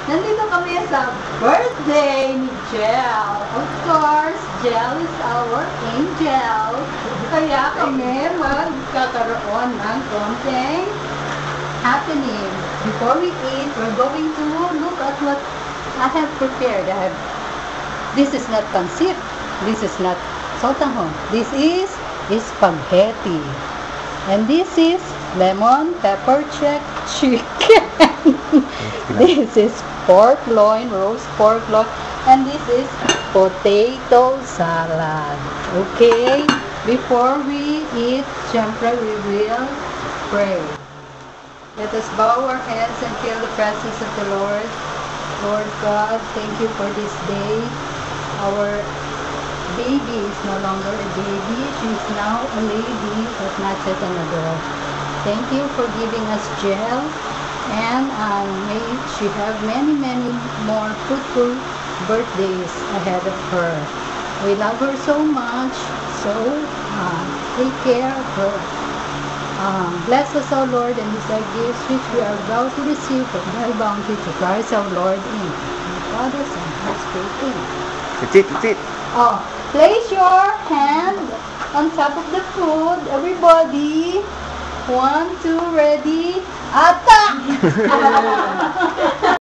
Nandito kami sa birthday ni Jel. Of course, Jel is our angel. Kaya kami magkakaroon ng konting happening. Before we eat, we're going to look at what I have prepared. This is not pancit. This is not sotanghon. This is spaghetti. And this is lemon pepper check chicken. This is pork loin, roast pork loin. And this is potato salad. Okay? Before we eat, syempre we will pray. Let us bow our heads and feel the presence of the Lord. Lord God, thank you for this day. Our baby is no longer a baby. She is now a lady, but not yet an adult. Thank you for giving us Jel. And may she have many, many more fruitful birthdays ahead of her. We love her so much. So take care of her. Bless us, O Lord, and these are gifts which we are about to receive from thy bounty to Christ our Lord in the Father, Son, and Holy Spirit. That's it. Oh, place your hand on top of the food, everybody. 1, 2, ready, attack!